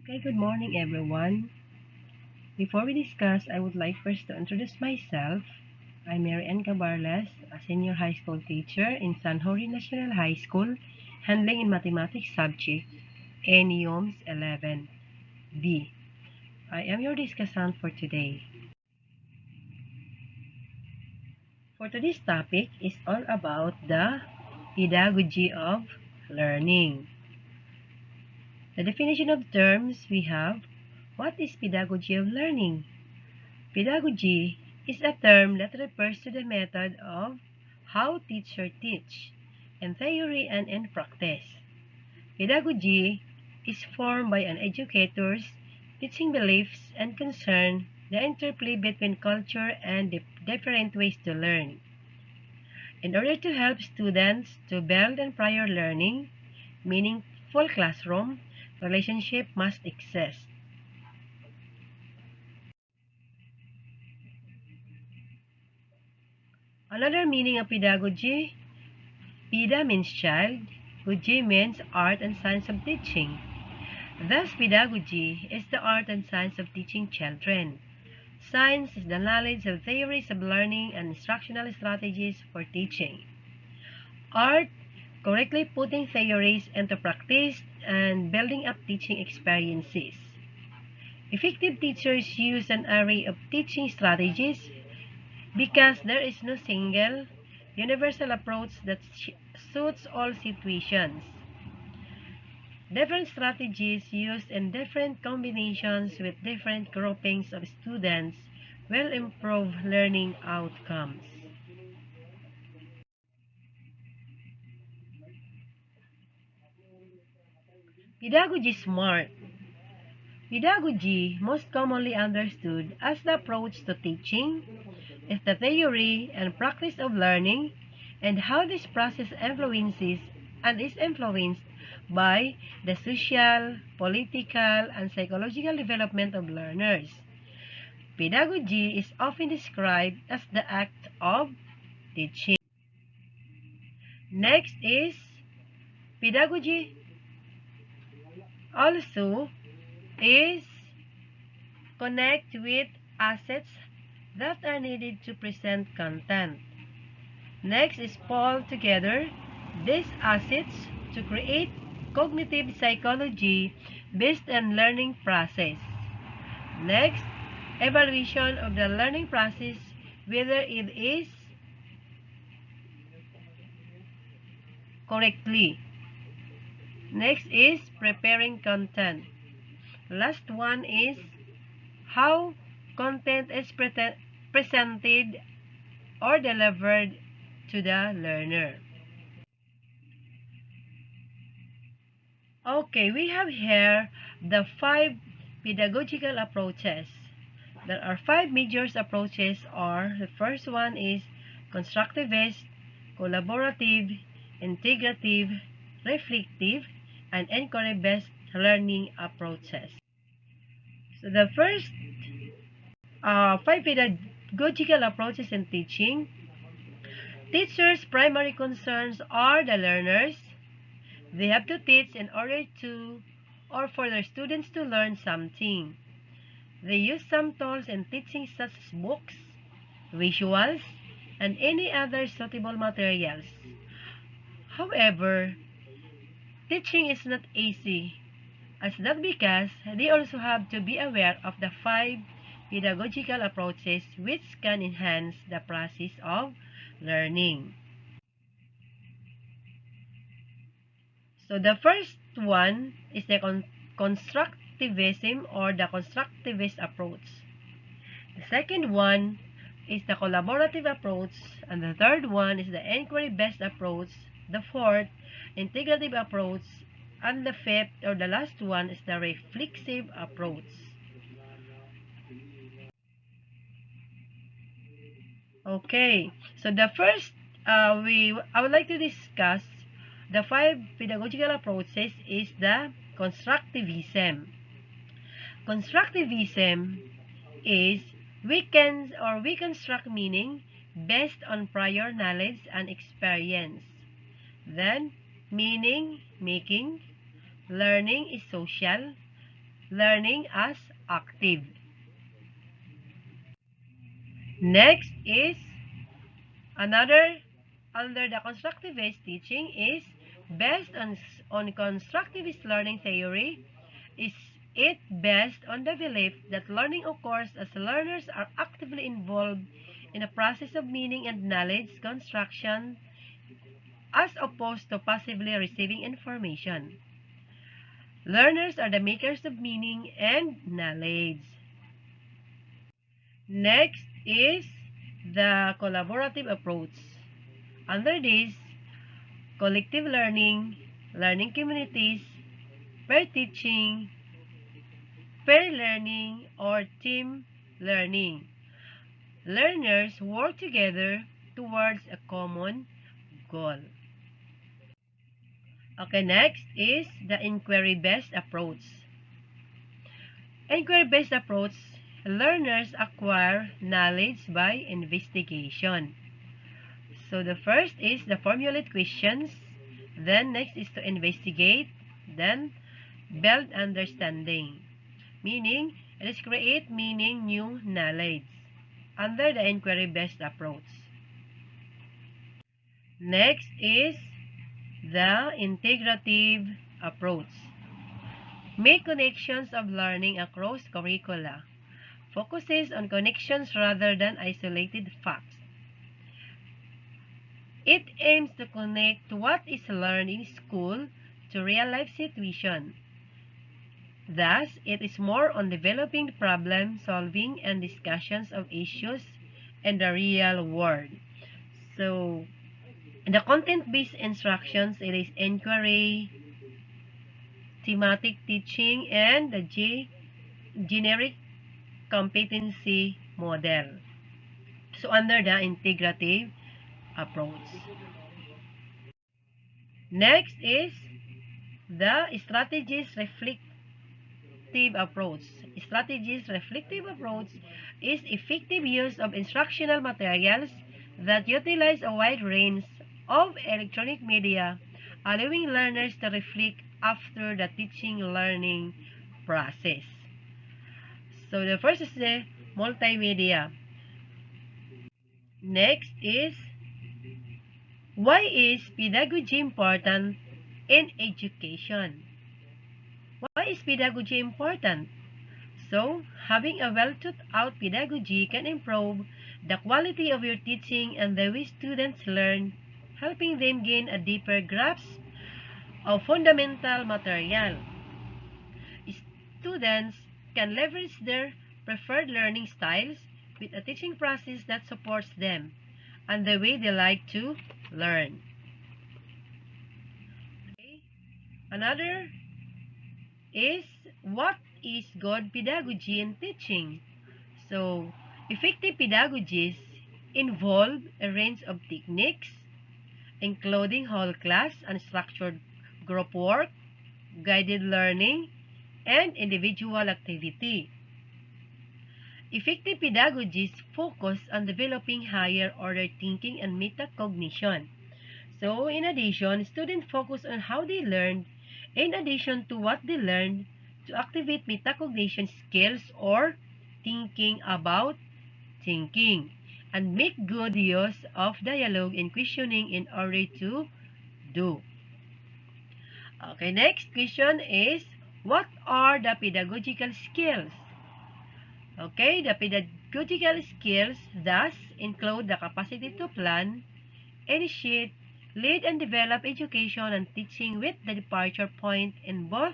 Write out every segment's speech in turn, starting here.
Okay, good morning everyone. Before we discuss, I would like first to introduce myself. I'm Mary Ann Cabarles, a senior high school teacher in San Jose National High School, handling in mathematics subject NEOMS 11B. I am your discussant for today. For today's topic is all about the pedagogy of learning. The definition of terms we have, what is pedagogy of learning? Pedagogy is a term that refers to the method of how teachers teach, in theory and in practice. Pedagogy is formed by an educator's teaching beliefs and concern the interplay between culture and different ways to learn. In order to help students to build and prior learning, meaningful classroom relationship must exist. Another meaning of pedagogy, Peda means child, Goji means art and science of teaching. Thus, pedagogy is the art and science of teaching children. Science is the knowledge of theories of learning and instructional strategies for teaching. Art, correctly putting theories into practice and building up teaching experiences. Effective teachers use an array of teaching strategies because there is no single, universal approach that suits all situations. Different strategies used in different combinations with different groupings of students will improve learning outcomes. Pedagogy Smart. Pedagogy, most commonly understood as the approach to teaching, is the theory and practice of learning and how this process influences and is influenced by the social, political, and psychological development of learners. Pedagogy is often described as the act of teaching. Next is pedagogy also is connect with assets that are needed to present content. Next is pull together these assets to create cognitive psychology based on learning process. Next, evaluation of the learning process, whether it is correctly. Next is preparing content. Last one is how content is presented or delivered to the learner. Okay, we have here the 5 pedagogical approaches. There are 5 major approaches, or the first one is constructivist, collaborative, integrative, reflective, and inquiry-based learning approaches. So the first 5 pedagogical approaches in teaching. Teachers' primary concerns are the learners. They have to teach in order to or for their students to learn something. They use some tools in teaching such as books, visuals, and any other suitable materials. However, teaching is not easy, as that because they also have to be aware of the 5 pedagogical approaches which can enhance the process of learning. So the first one is the constructivism or the constructivist approach. The second one is the collaborative approach, and the third one is the inquiry-based approach. The fourth, integrative approach, and the fifth or the last one is the reflexive approach. Okay, so the first, I would like to discuss the 5 pedagogical approaches is the constructivism. Constructivism is we construct meaning based on prior knowledge and experience. Then, meaning making, learning is social, learning as active. Next is another under the constructivist teaching is based on constructivist learning theory. Is it based on the belief that learning occurs as learners are actively involved in a process of meaning and knowledge construction as opposed to passively receiving information. Learners are the makers of meaning and knowledge. Next is the collaborative approach. Under this, collective learning, learning communities, peer teaching, peer learning, or team learning. Learners work together towards a common goal. Okay, next is the inquiry-based approach. Inquiry-based approach, learners acquire knowledge by investigation. So the first is the formulate questions, then next is to investigate, then build understanding. Meaning, it is create meaning, new knowledge under the inquiry-based approach. Next is the integrative approach. Make connections of learning across curricula. Focuses on connections rather than isolated facts. It aims to connect what is learned in school to real-life situation. Thus, it is more on developing problem solving and discussions of issues in the real world. So, the content-based instructions, it is inquiry, thematic teaching, and the generic competency model. So, under the integrative approach. Next is the strategies reflective approach. Strategies reflective approach is effective use of instructional materials that utilize a wide range of electronic media, allowing learners to reflect after the teaching learning process. So the first is the multimedia. Next is why is pedagogy important in education? Why is pedagogy important? So, having a well-thought-out pedagogy can improve the quality of your teaching and the way students learn, helping them gain a deeper grasp of fundamental material. Students can leverage their preferred learning styles with a teaching process that supports them and the way they like to learn. Okay. Another is what is good pedagogy in teaching? So, effective pedagogies involve a range of techniques, including whole class and structured group work, guided learning, and individual activity. Effective pedagogies focus on developing higher order thinking and metacognition. So, in addition, students focus on how they learned in addition to what they learned to activate metacognition skills or thinking about thinking and make good use of dialogue and questioning in order to do. Okay, next question is what are the pedagogical skills? Okay, the pedagogical skills thus include the capacity to plan, initiate, lead and develop education and teaching with the departure point in both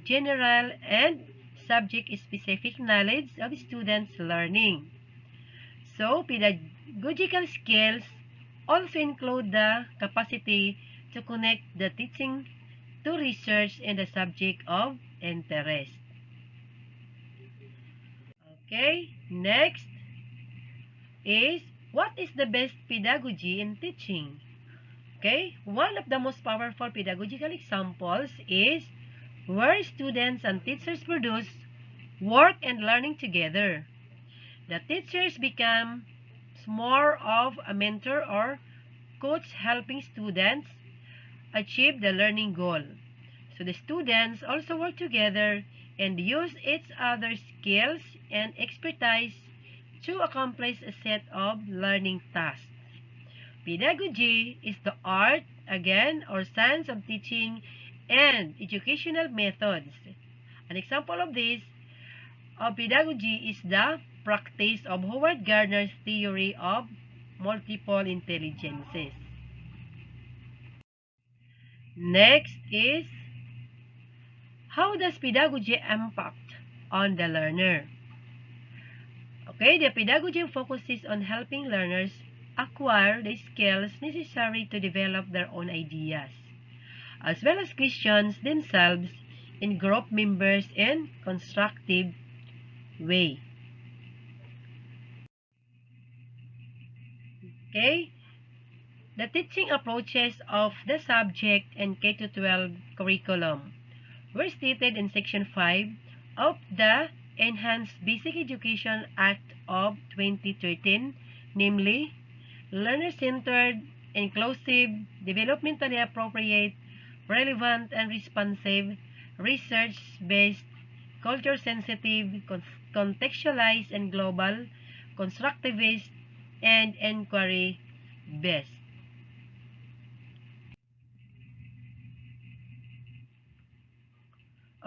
general and subject-specific knowledge of students' learning. So, pedagogical skills also include the capacity to connect the teaching to research in the subject of interest. Okay, next is what is the best pedagogy in teaching? Okay, one of the most powerful pedagogical examples is where students and teachers produce work and learning together. The teachers become more of a mentor or coach helping students achieve the learning goal. So the students also work together and use each other's skills and expertise to accomplish a set of learning tasks. Pedagogy is the art, again, or science of teaching and educational methods. An example of this of pedagogy is the practice of Howard Gardner's theory of multiple intelligences. Next is, how does pedagogy impact on the learner? Okay, the pedagogy focuses on helping learners acquire the skills necessary to develop their own ideas, as well as question themselves in group members in constructive way. Okay, the teaching approaches of the subject and K-12 curriculum were stated in Section 5 of the Enhanced Basic Education Act of 2013, namely, learner-centered, inclusive, developmentally appropriate, relevant and responsive, research-based, culture-sensitive, contextualized and global, constructivist, and inquiry-based.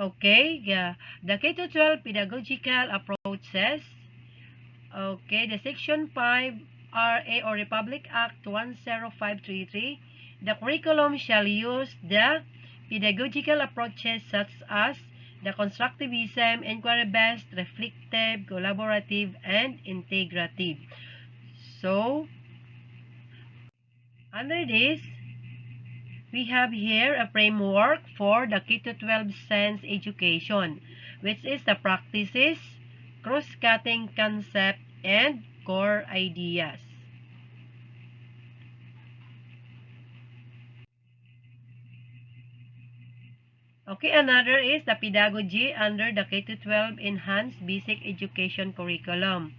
Okay, yeah. The K-12 pedagogical approaches. Okay, the Section 5 RA or Republic Act 10533, the curriculum shall use the pedagogical approaches such as the constructivism, inquiry-based, reflective, collaborative, and integrative. So, under this, we have here a framework for the K-12 science education, which is the practices, cross-cutting concept, and core ideas. Okay, another is the pedagogy under the K-12 Enhanced Basic Education Curriculum.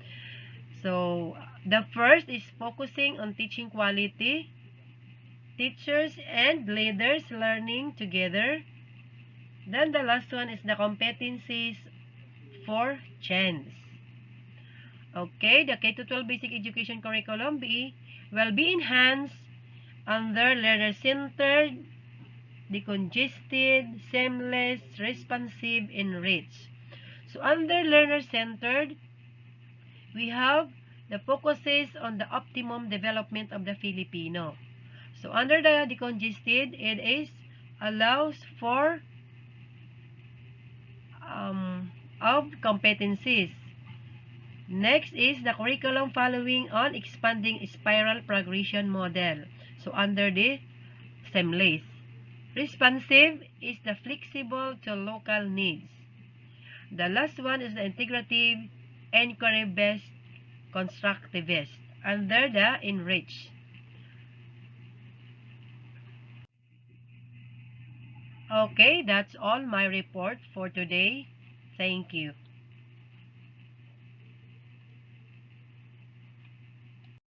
So, the first is focusing on teaching quality, teachers and leaders learning together. Then the last one is the competencies for chance. Okay, the K-12 Basic Education Curriculum will be enhanced under learner-centered, decongested, seamless, responsive, and rich. So under learner-centered, we have the focuses on the optimum development of the Filipino. So under the decongested, it is allows for of competencies. Next is the curriculum following on expanding spiral progression model. So under the seamless. Responsive is the flexible to local needs. The last one is the integrative, inquiry-based, constructivist under the enrich. Okay, that's all my report for today. Thank you.